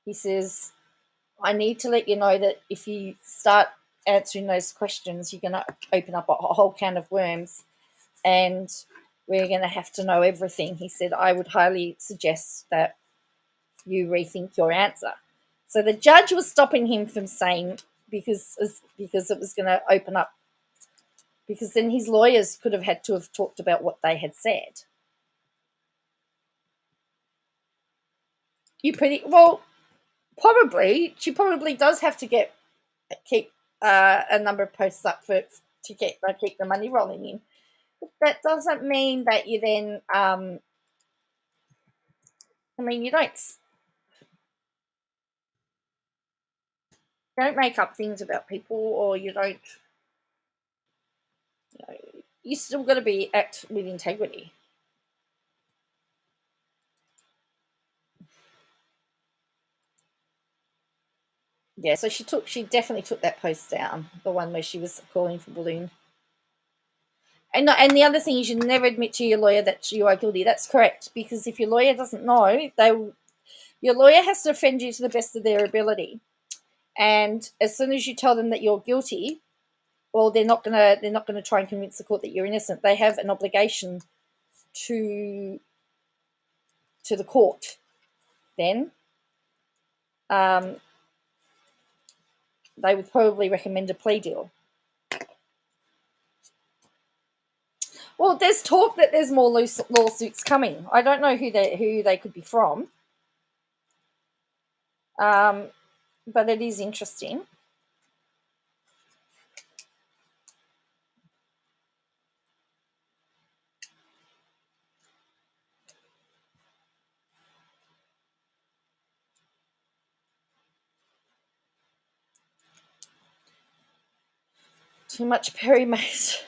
he says, "I need to let you know that if you start answering those questions, you're going to open up a whole can of worms, and we're going to have to know everything." He said, "I would highly suggest that you rethink your answer." So the judge was stopping him from saying, because it was going to open up, because then his lawyers could have had to have talked about what they had said. You pretty well, probably she probably does have to keep a number of posts up for to keep the money rolling in. But that doesn't mean that you then. I mean, you don't make up things about people, or you don't. You know, you still got to be act with integrity. Yeah, so she definitely took that post down, the one where she was calling for balloon. And the other thing is, you never admit to your lawyer that you are guilty. That's correct, because if your lawyer doesn't know, your lawyer has to defend you to the best of their ability. And as soon as you tell them that you're guilty, well, they're not gonna try and convince the court that you're innocent. They have an obligation to the court. Then um, they would probably recommend a plea deal. Well, there's talk that there's more lawsuits coming. I don't know who they could be from, but it is interesting. Too much Perry Mason.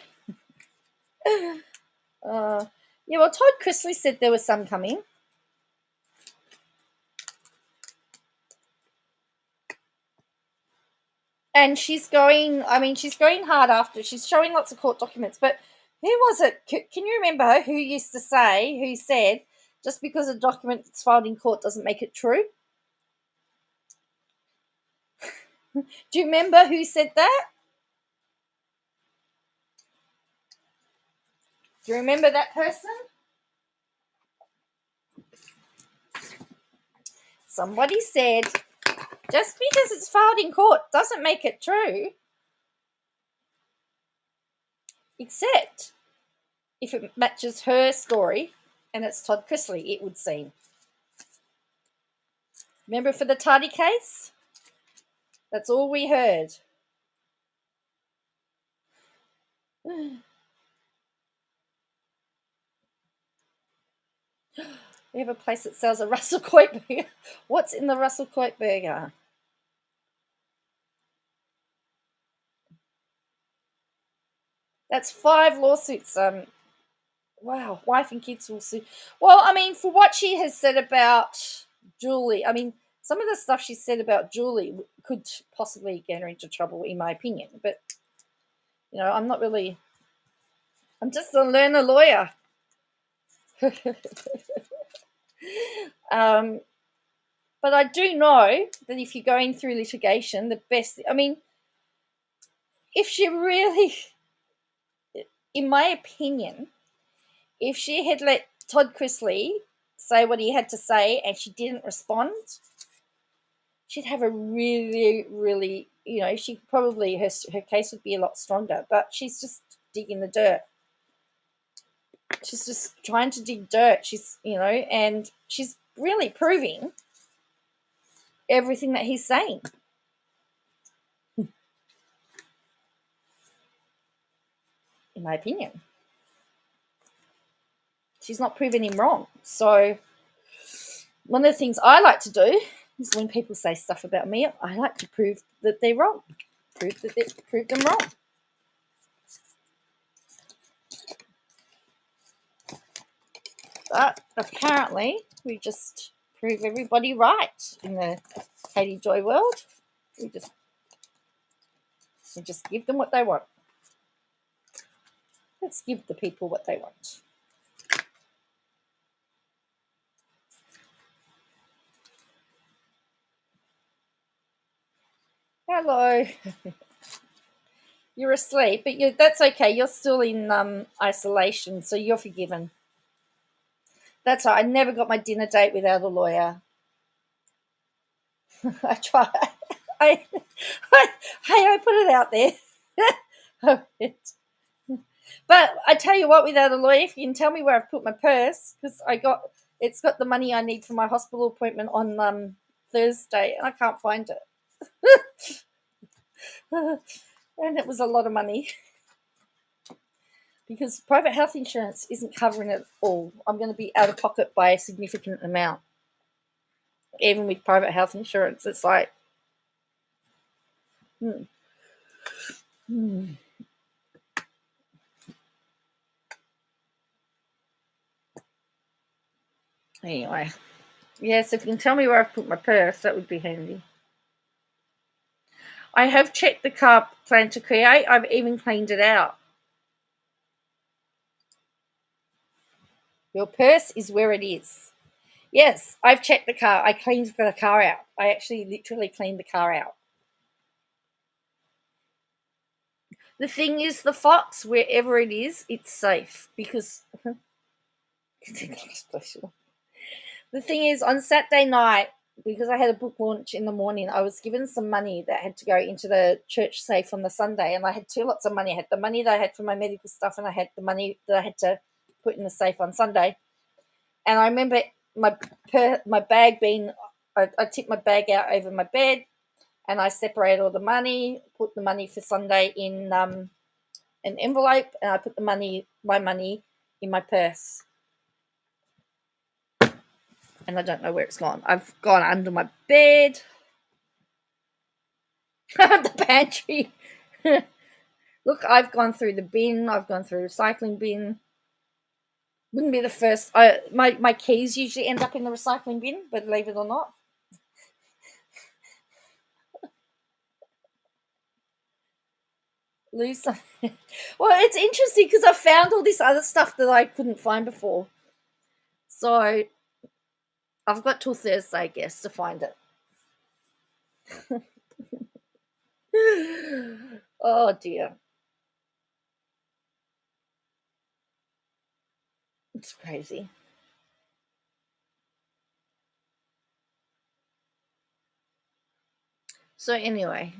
Yeah, well, Todd Chrisley said there was some coming. And she's going hard after. She's showing lots of court documents. But who was it? Can you remember who said, just because a document is filed in court doesn't make it true? Do you remember who said that? Do you remember that person? Somebody said, just because it's filed in court doesn't make it true, except if it matches her story, and it's Todd Chrisley, it would seem. Remember for the Tardy case? That's all we heard. We have a place that sells a Russell Coit burger. What's in the Russell Coit burger? That's 5 lawsuits. Wow, wife and kids will sue. Well, I mean, for what she has said about Julie, I mean, some of the stuff she said about Julie could possibly get her into trouble, in my opinion. But, I'm not really. I'm just a learner lawyer. But I do know that if you're going through litigation, the best. I mean, if she really, in my opinion, if she had let Todd Chrisley say what he had to say and she didn't respond, she'd have a really, really, she probably, her case would be a lot stronger. But she's just digging the dirt. She's just trying to dig dirt. And she's really proving everything that he's saying. In my opinion, she's not proving him wrong. So one of the things I like to do When people say stuff about me, I like to prove that they're wrong. Prove them wrong. But apparently, we just prove everybody right in the Katie Joy world. We just give them what they want. Let's give the people what they want. Hello. You're asleep, but that's okay. You're still in isolation, so you're forgiven. That's right. I never got my dinner date without a lawyer. I try. I put it out there. But I tell you what, without a lawyer, if you can tell me where I've put my purse, because it's got the money I need for my hospital appointment on Thursday, and I can't find it. And it was a lot of money. Because private health insurance isn't covering it all. I'm going to be out of pocket by a significant amount. Even with private health insurance, it's like, Anyway. Yes, if you can tell me where I've put my purse, that would be handy. I have checked the car plan to create. I've even cleaned it out. Your purse is where it is. Yes, I've checked the car. I cleaned the car out. I actually literally cleaned the car out. The thing is, the Fox, wherever it is, it's safe because the thing is, on Saturday night, because I had a book launch in the morning, I was given some money that had to go into the church safe on the Sunday, and I had two lots of money. I had the money that I had for my medical stuff, and I had the money that I had to put in the safe on Sunday. And I remember my bag being, I tipped my bag out over my bed, and I separated all the money, put the money for Sunday in an envelope, and I put my money in my purse. And I don't know where it's gone. I've gone under my bed, the pantry. Look, I've gone through the bin. I've gone through the recycling bin. Wouldn't be the first. My keys usually end up in the recycling bin, but believe it or not. Lose something. Well, it's interesting because I found all this other stuff that I couldn't find before. So I've got till Thursday, I guess, to find it. Oh dear. It's crazy. So anyway.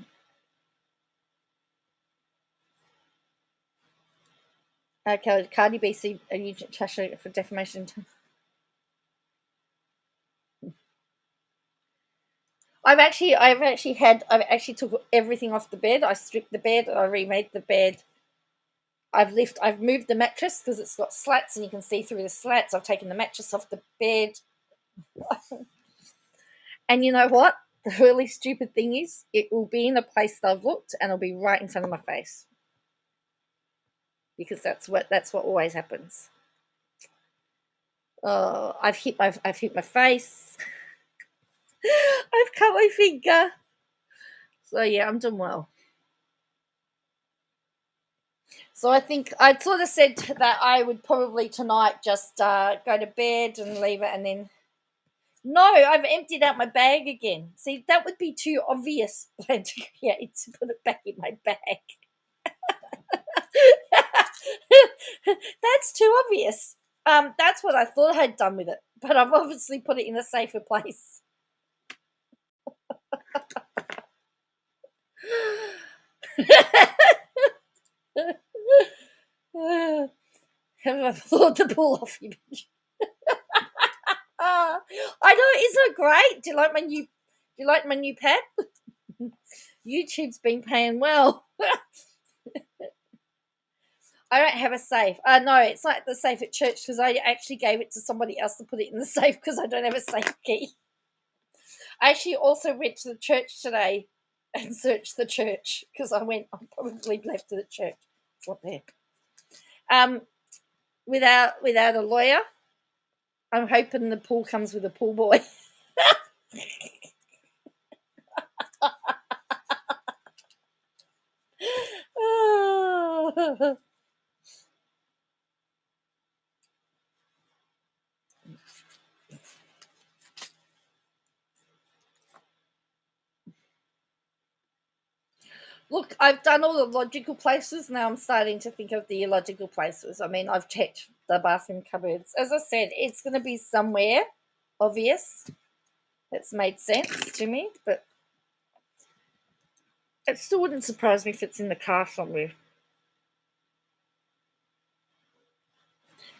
Okay, Cardi B, are you charged for defamation? I've actually took everything off the bed. I stripped the bed. I remade the bed. I've moved the mattress because it's got slats and you can see through the slats. I've taken the mattress off the bed. And you know what? The really stupid thing is, it will be in a place that I've looked and it'll be right in front of my face. Because that's what always happens. Oh, I've hit my face. I've cut my finger. So yeah, I'm doing well. So I think I sort of said that I would probably tonight just go to bed and leave it, and then no, I've emptied out my bag again. See, that would be too obvious plan to create to put it back in my bag. That's too obvious. That's what I thought I'd done with it, but I've obviously put it in a safer place. Have I pulled the ball off you? I know, isn't it great? Do you like my new pad? YouTube's been paying well. I don't have a safe. No, it's like the safe at church because I actually gave it to somebody else to put it in the safe because I don't have a safe key. I actually also went to the church today and searched the church because I probably left to the church. It's not there. Without a lawyer, I'm hoping the pool comes with a pool boy. Look, I've done all the logical places. Now I'm starting to think of the illogical places. I mean, I've checked the bathroom cupboards. As I said, it's going to be somewhere obvious. It's made sense to me, but it still wouldn't surprise me if it's in the car somewhere.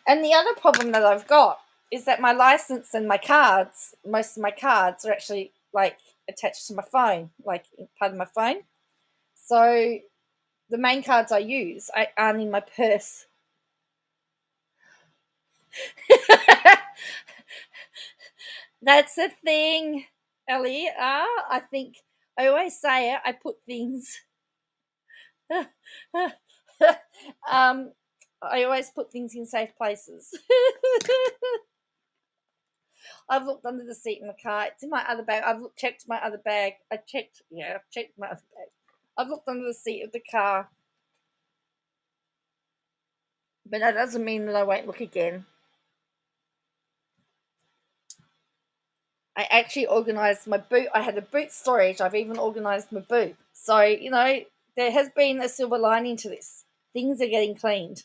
And the other problem that I've got is that my license and my cards, most of my cards are actually like attached to my phone, like part of my phone. So the main cards I use aren't in my purse. That's the thing, Ellie. I think I always say it. I put things. I always put things in safe places. I've looked under the seat in the car. It's in my other bag. Checked my other bag. I've checked my other bag. I've looked under the seat of the car. But that doesn't mean that I won't look again. I actually organised my boot. I had a boot storage. I've even organised my boot. So, there has been a silver lining to this. Things are getting cleaned.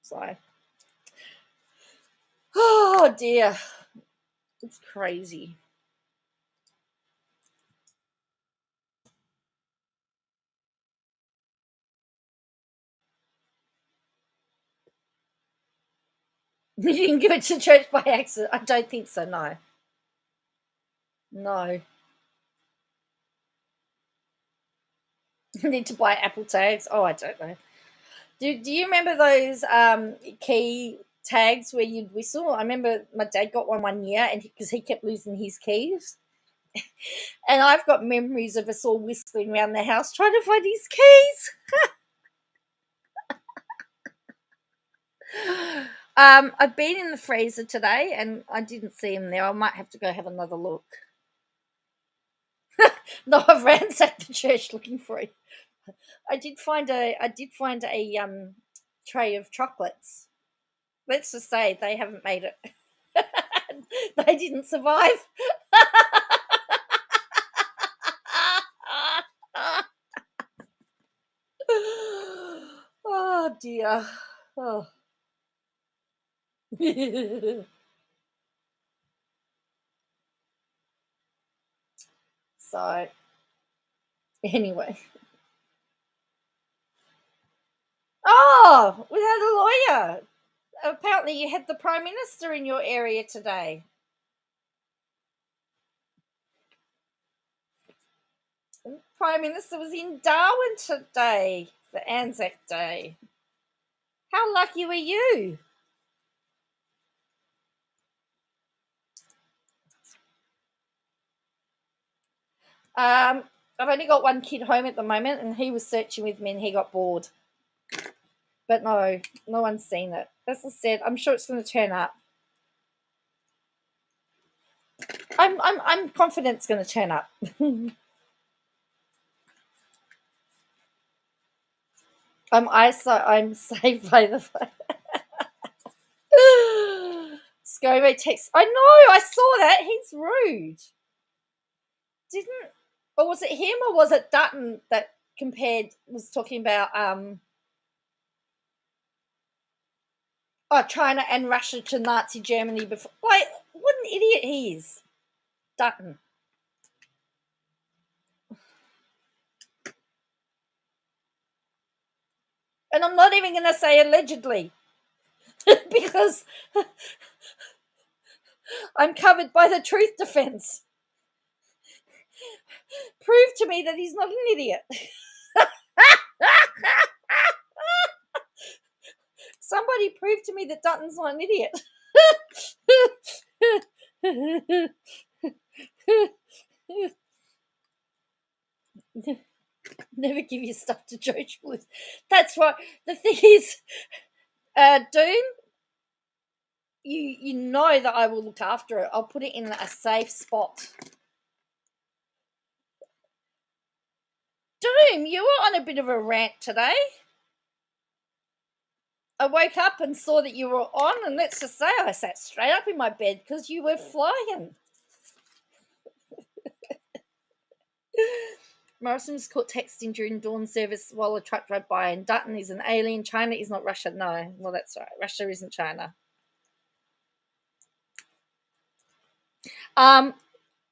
So, oh dear. It's crazy. You didn't give it to church by accident. I don't think so, no. No. You need to buy Apple tags. Oh, I don't know. Do you remember those key tags where you'd whistle? I remember my dad got one year, and because he kept losing his keys, and I've got memories of us all whistling around the house trying to find his keys. I've been in the freezer today, and I didn't see him there. I might have to go have another look. No, I've ransacked the church looking for it. I did find a tray of chocolates. Let's just say they haven't made it. They didn't survive. Oh dear. Oh. So anyway. Oh, we had a lawyer. Apparently you had the Prime Minister in your area today. The Prime Minister was in Darwin today for Anzac Day. How lucky were you? I've only got one kid home at the moment, and he was searching with me, and he got bored. But no one's seen it. As I said, I'm sure it's going to turn up. I'm confident it's going to turn up. I'm saved by the ScoMo text. I know, I saw that. He's rude. Or was it him, or was it Dutton that was talking about China and Russia to Nazi Germany before? Like, what an idiot he is. Dutton. And I'm not even going to say allegedly because I'm covered by the truth defense. Prove to me that he's not an idiot. Somebody prove to me that Dutton's not an idiot. Never give your stuff to George Willis. That's right. The thing is, Doom, you know that I will look after it. I'll put it in a safe spot. Doom, you were on a bit of a rant today. I woke up and saw that you were on, and let's just say I sat straight up in my bed because you were flying. Morrison was caught texting during dawn service while a truck drove by, and Dutton is an alien. China is not Russia. No, well, that's right. Russia isn't China.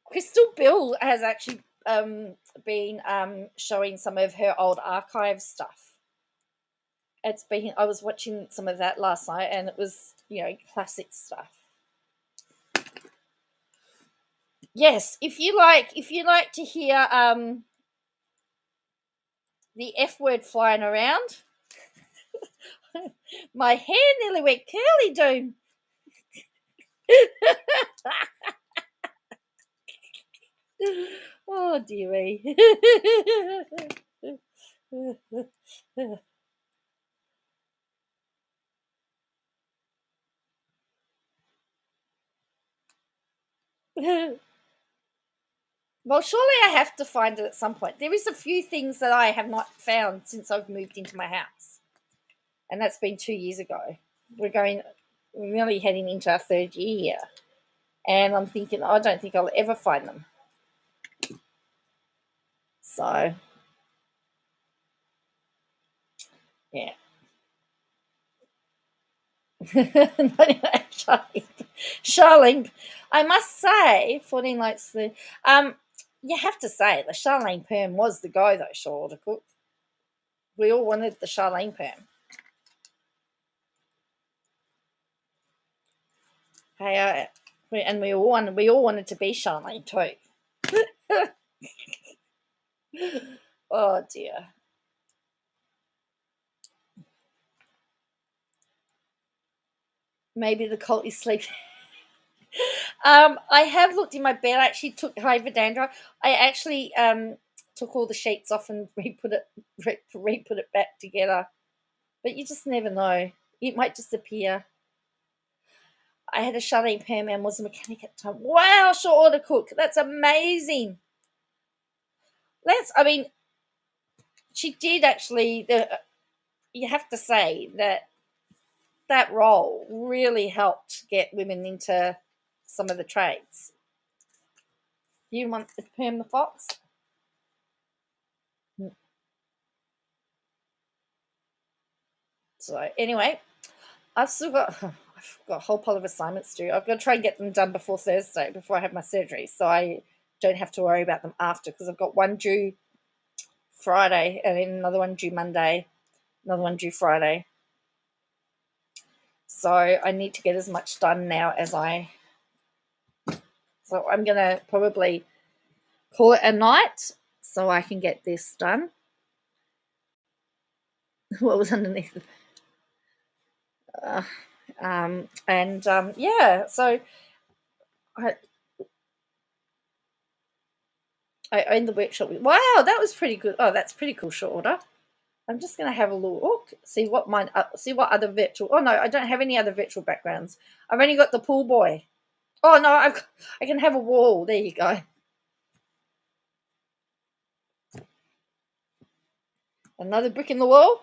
Crystal Bill has actually been showing some of her old archive stuff. I was watching some of that last night, and it was, classic stuff. Yes, if you like to hear the F word flying around, my hair nearly went curly, Doom. Oh, dearie. Well, surely I have to find it at some point. There is a few things that I have not found since I've moved into my house, and that's been 2 years ago. We're really heading into our third year, and I'm thinking, I don't think I'll ever find them. So, yeah. Charlene, I must say, 14 likes the. You have to say the Charlene perm was the go though, Shaw. We all wanted the Charlene perm. Hey, and we all wanted to be Charlene too. Oh dear. Maybe the cult is sleeping. I have looked in my bed. I actually took Hyvidandra. I actually took all the sheets off and re-put it back together. But you just never know. It might disappear. I had a Charlene perm and was a mechanic at the time. Wow, sure order cook. That's amazing. She did actually. You have to say that role really helped get women into some of the trades. You want the perm the fox? So anyway, I've got a whole pile of assignments to do. I've got to try and get them done before Thursday, before I have my surgery, so I don't have to worry about them after, because I've got one due Friday and then another one due Monday, another one due Friday. So I need to get as much done now as I. So I'm going to probably call it a night so I can get this done. What was underneath the. Yeah, so I own the workshop. Wow, that was pretty good. Oh, that's pretty cool short order. I'm just going to have a look, see what other virtual. Oh no, I don't have any other virtual backgrounds. I've only got the pool boy. Oh no, I can have a wall. There you go. Another brick in the wall.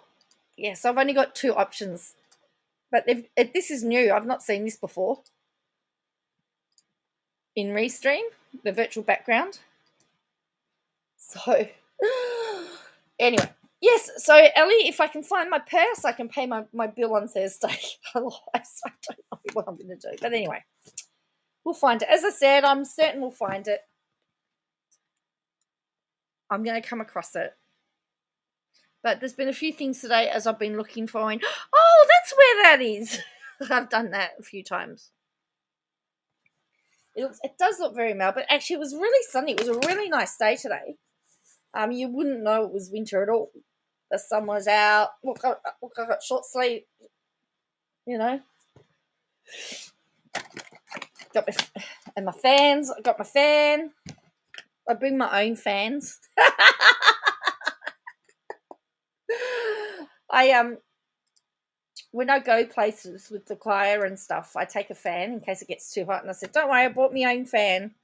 Yes, I've only got 2 options, but this is new. I've not seen this before. In Restream, the virtual background. So, anyway, yes. So, Ellie, if I can find my purse, I can pay my bill on Thursday. Otherwise, I don't know what I'm going to do. But anyway, we'll find it. As I said, I'm certain we'll find it. I'm going to come across it. But there's been a few things today as I've been looking for. Oh, that's where that is. I've done that a few times. It does look very mild, but actually it was really sunny. It was a really nice day today. You wouldn't know it was winter at all. The sun was out. Look, I got short sleeve, you know. got my fans. I got my fan. I bring my own fans. When I go places with the choir and stuff, I take a fan in case it gets too hot. And I said, "Don't worry, I bought my own fan."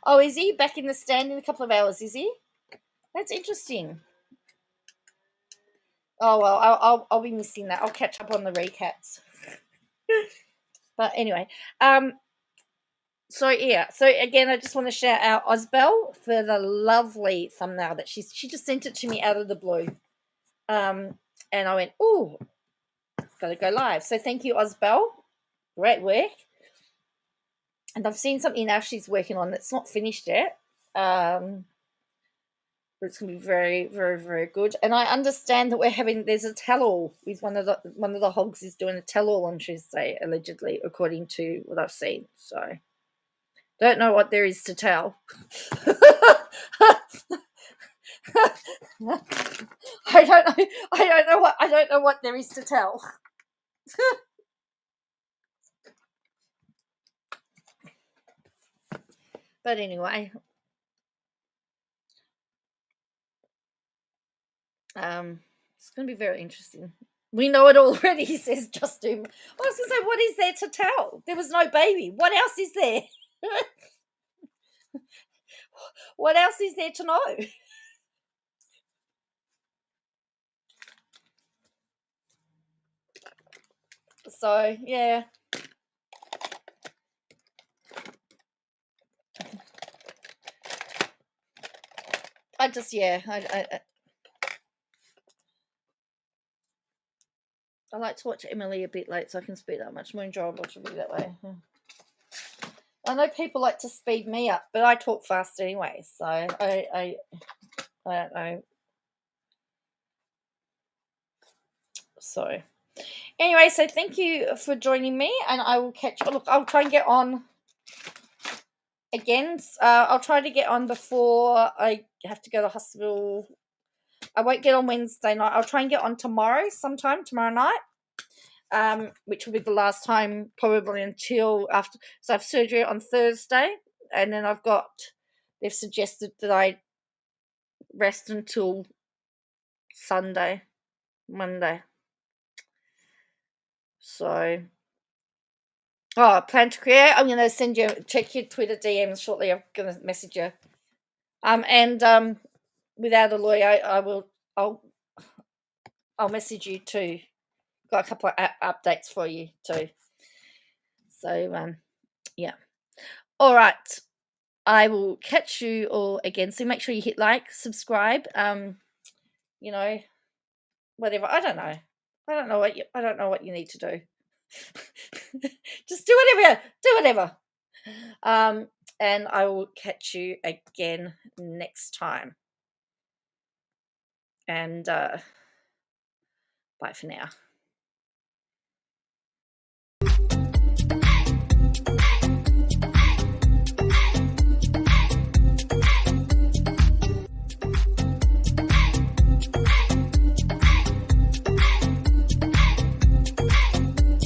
Oh, is he back in the stand in a couple of hours? Is he? That's interesting. Oh well, I'll be missing that. I'll catch up on the recaps. But anyway, so yeah. So again, I just want to shout out Osbel for the lovely thumbnail that she just sent it to me out of the blue. And I went, "Oh, gotta go live." So thank you, Osbel. Great work. And I've seen something now she's working on that's not finished yet. But it's going to be very, very, very good. And I understand that there's a tell-all with one of the hogs is doing a tell-all on Tuesday, allegedly, according to what I've seen. So, don't know what there is to tell. I don't know what there is to tell. But anyway, it's going to be very interesting. We know it already, says Justin. I was going to say, what is there to tell? There was no baby. What else is there? What else is there to know? So, yeah. I like to watch Emily a bit late so I can speed up. Much more enjoyable to be that way. I know people like to speed me up, but I talk fast anyway, so I don't know. So anyway, so thank you for joining me, and I will catch. Look, I'll try and get on again. I'll try to get on before I have to go to the hospital. I won't get on Wednesday night. I'll try and get on tomorrow night. Which will be the last time probably until after. So I have surgery on Thursday, and then they've suggested that I rest until Monday. So, I plan to create. I'm going to check your Twitter DMs shortly. I'm going to message you. And without a lawyer, I'll message you too. Got a couple of updates for you too. So, yeah. All right. I will catch you all again. So make sure you hit like, subscribe. Whatever. I don't know. I don't know what you need to do. Just do whatever. And I will catch you again next time. And bye for now.